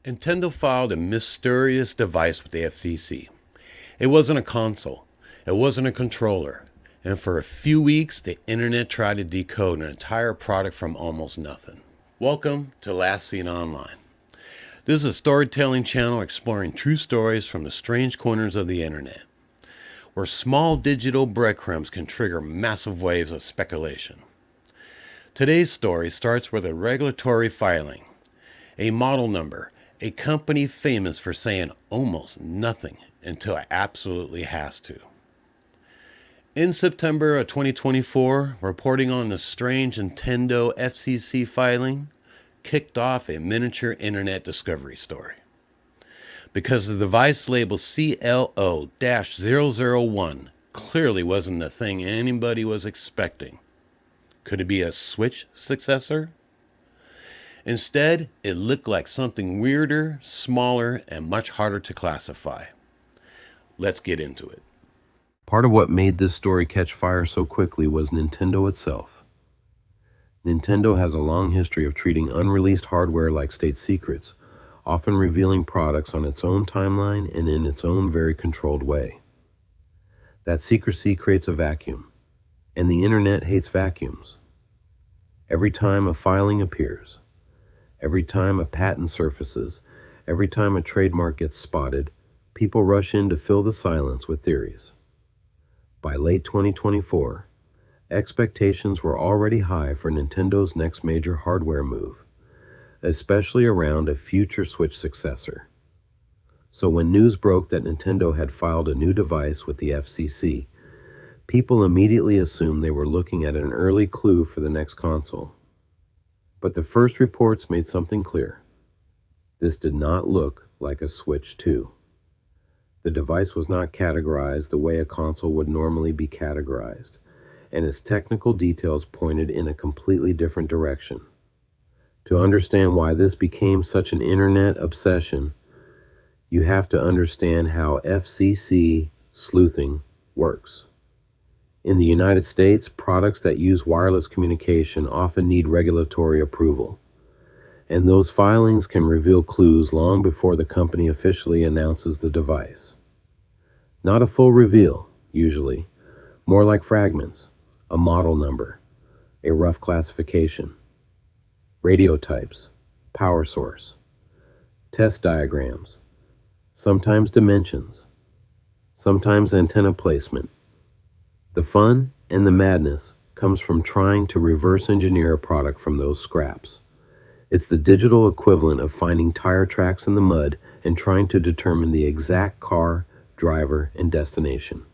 Nintendo filed a mysterious device with the FCC. It wasn't a console, it wasn't a controller, and for a few weeks the internet tried to decode an entire product from almost nothing. Welcome to Last Seen Online. This is a storytelling channel exploring true stories from the strange corners of the internet, where small digital breadcrumbs can trigger massive waves of speculation. Today's story starts with a regulatory filing, a model number, a company famous for saying almost nothing until it absolutely has to. In September of 2024, reporting on the strange Nintendo FCC filing kicked off a miniature internet discovery story. Because the device labeled CLO-001 clearly wasn't the thing anybody was expecting. Could it be a Switch successor? Instead, it looked like something weirder, smaller, and much harder to classify. Let's get into it. Part of what made this story catch fire so quickly was Nintendo itself. Nintendo has a long history of treating unreleased hardware like state secrets, often revealing products on its own timeline and in its own very controlled way. That secrecy creates a vacuum, and the internet hates vacuums. Every time a filing appears, every time a patent surfaces, every time a trademark gets spotted, people rush in to fill the silence with theories. By late 2024, expectations were already high for Nintendo's next major hardware move, especially around a future Switch successor. So when news broke that Nintendo had filed a new device with the FCC, people immediately assumed they were looking at an early clue for the next console. But the first reports made something clear. This did not look like a Switch 2. The device was not categorized the way a console would normally be categorized, and its technical details pointed in a completely different direction. To understand why this became such an internet obsession, you have to understand how FCC sleuthing works. In the United States, products that use wireless communication often need regulatory approval, and those filings can reveal clues long before the company officially announces the device. Not a full reveal, usually, more like fragments, a model number, a rough classification, radio types, power source, test diagrams, sometimes dimensions, sometimes antenna placement. The fun and the madness comes from trying to reverse engineer a product from those scraps. It's the digital equivalent of finding tire tracks in the mud and trying to determine the exact car, driver, and destination.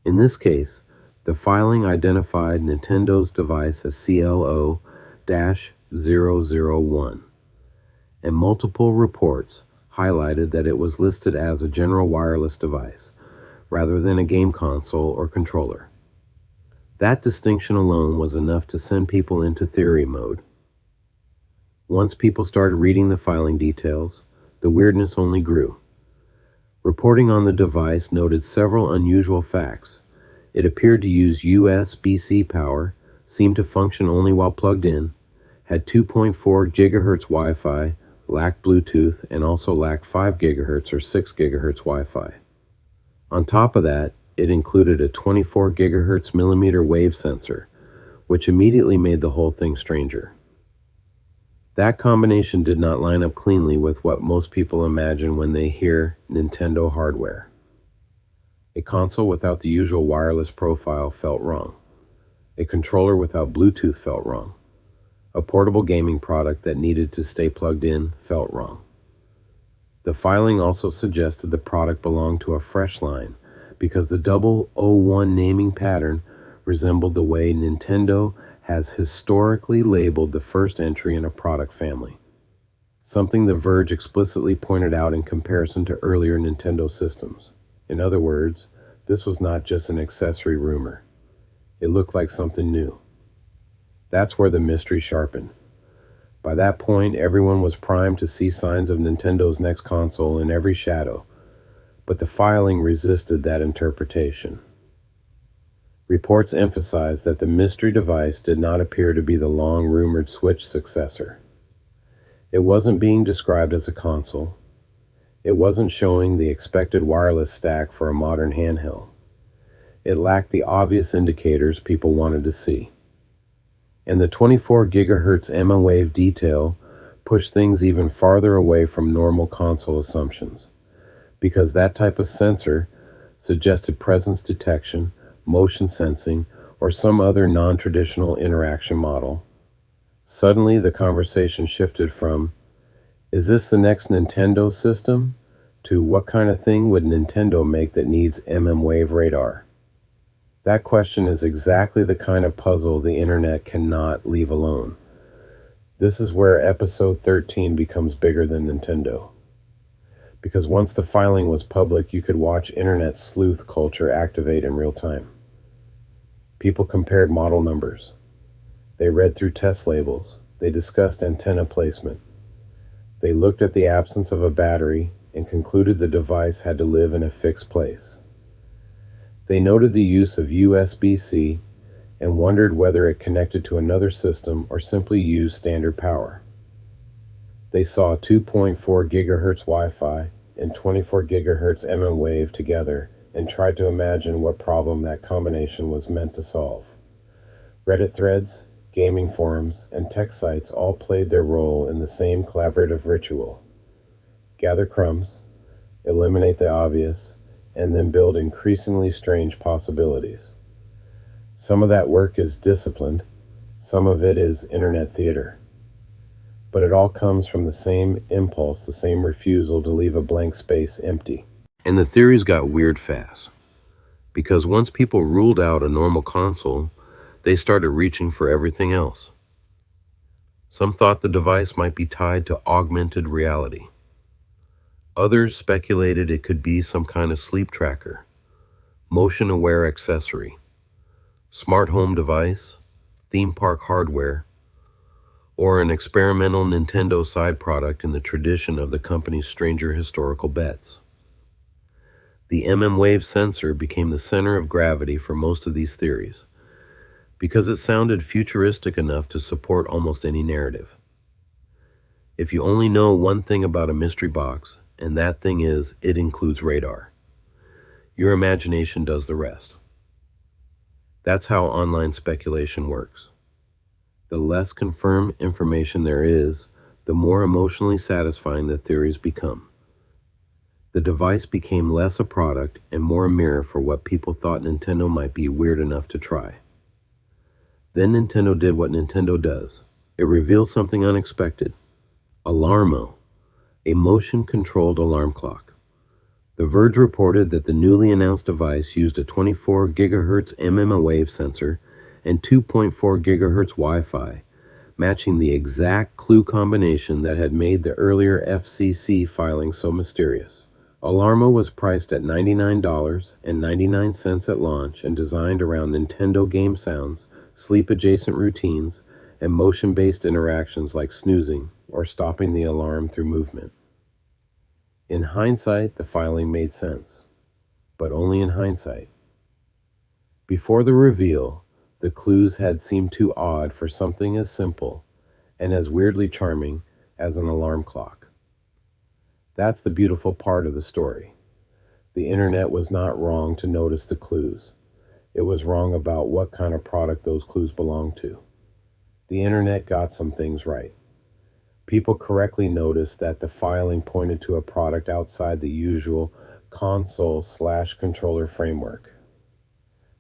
In this case, the filing identified Nintendo's device as CLO-001, and multiple reports highlighted that it was listed as a general wireless device, rather than a game console or controller. That distinction alone was enough to send people into theory mode. Once people started reading the filing details, the weirdness only grew. Reporting on the device noted several unusual facts. It appeared to use USB-C power, seemed to function only while plugged in, had 2.4 GHz Wi-Fi, lacked Bluetooth, and also lacked 5 GHz or 6 GHz Wi-Fi. On top of that, it included a 24 GHz millimeter wave sensor, which immediately made the whole thing stranger. That combination did not line up cleanly with what most people imagine when they hear Nintendo hardware. A console without the usual wireless profile felt wrong. A controller without Bluetooth felt wrong. A portable gaming product that needed to stay plugged in felt wrong. The filing also suggested the product belonged to a fresh line because the 001 naming pattern resembled the way Nintendo has historically labeled the first entry in a product family, something The Verge explicitly pointed out in comparison to earlier Nintendo systems. In other words, this was not just an accessory rumor. It looked like something new. That's where the mystery sharpened. By that point, everyone was primed to see signs of Nintendo's next console in every shadow, but the filing resisted that interpretation. Reports emphasized that the mystery device did not appear to be the long-rumored Switch successor. It wasn't being described as a console. It wasn't showing the expected wireless stack for a modern handheld. It lacked the obvious indicators people wanted to see. And the 24 gigahertz wave detail pushed things even farther away from normal console assumptions, because that type of sensor suggested presence detection, motion sensing, or some other non-traditional interaction model. Suddenly, the conversation shifted from, is this the next Nintendo system? To what kind of thing would Nintendo make that needs wave radar? That question is exactly the kind of puzzle the internet cannot leave alone. This is where episode 13 becomes bigger than Nintendo. Because once the filing was public, you could watch internet sleuth culture activate in real time. People compared model numbers. They read through test labels. They discussed antenna placement. They looked at the absence of a battery and concluded the device had to live in a fixed place. They noted the use of USB-C and wondered whether it connected to another system or simply used standard power. They saw 2.4 gigahertz Wi-Fi and 24 gigahertz wave together and tried to imagine what problem that combination was meant to solve. Reddit threads, gaming forums, and tech sites all played their role in the same collaborative ritual. Gather crumbs, eliminate the obvious, and then build increasingly strange possibilities. Some of that work is disciplined, some of it is internet theater. But it all comes from the same impulse, the same refusal to leave a blank space empty. And the theories got weird fast. Because once people ruled out a normal console, they started reaching for everything else. Some thought the device might be tied to augmented reality. Others speculated it could be some kind of sleep tracker, motion-aware accessory, smart home device, theme park hardware, or an experimental Nintendo side product in the tradition of the company's stranger historical bets. The wave sensor became the center of gravity for most of these theories, because it sounded futuristic enough to support almost any narrative. If you only know one thing about a mystery box, and that thing is, it includes radar, your imagination does the rest. That's how online speculation works. The less confirmed information there is, the more emotionally satisfying the theories become. The device became less a product and more a mirror for what people thought Nintendo might be weird enough to try. Then Nintendo did what Nintendo does. It revealed something unexpected. Alarmo, a motion-controlled alarm clock. The Verge reported that the newly announced device used a 24 gigahertz wave sensor and 2.4 gigahertz Wi-Fi, matching the exact clue combination that had made the earlier FCC filing so mysterious. Alarmo was priced at $99.99 at launch and designed around Nintendo game sounds, sleep-adjacent routines, and motion-based interactions like snoozing or stopping the alarm through movement. In hindsight, the filing made sense, but only in hindsight. Before the reveal, the clues had seemed too odd for something as simple and as weirdly charming as an alarm clock. That's the beautiful part of the story. The internet was not wrong to notice the clues. It was wrong about what kind of product those clues belonged to. The internet got some things right. People correctly noticed that the filing pointed to a product outside the usual console/controller framework.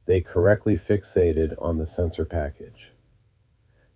They correctly fixated on the sensor package.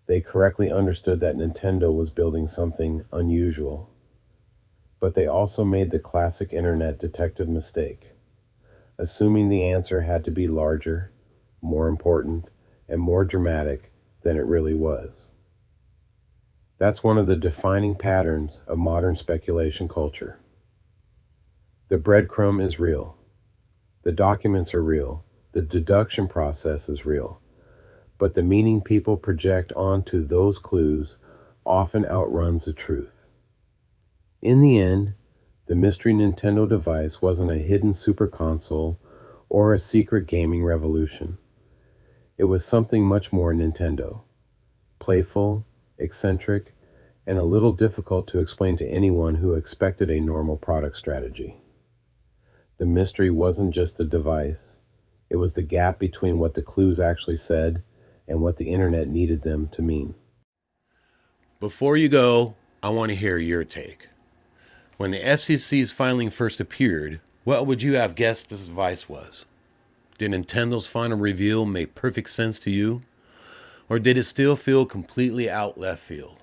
They correctly understood that Nintendo was building something unusual. But they also made the classic internet detective mistake, assuming the answer had to be larger, more important, and more dramatic than it really was. That's one of the defining patterns of modern speculation culture. The breadcrumb is real. The documents are real. The deduction process is real. But the meaning people project onto those clues often outruns the truth. In the end, the mystery Nintendo device wasn't a hidden super console or a secret gaming revolution. It was something much more Nintendo. Playful, eccentric, and a little difficult to explain to anyone who expected a normal product strategy. The mystery wasn't just the device, it was the gap between what the clues actually said and what the internet needed them to mean. Before you go, I want to hear your take. When the FCC's filing first appeared, what would you have guessed this device was? Did Nintendo's final reveal make perfect sense to you? Or did it still feel completely out left field?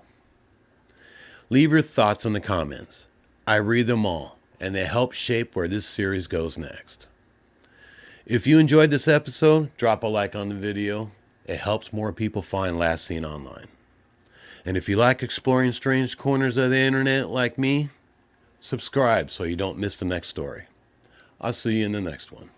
Leave your thoughts in the comments. I read them all, and they help shape where this series goes next. If you enjoyed this episode, drop a like on the video. It helps more people find Last Seen Online. And if you like exploring strange corners of the internet like me, subscribe so you don't miss the next story. I'll see you in the next one.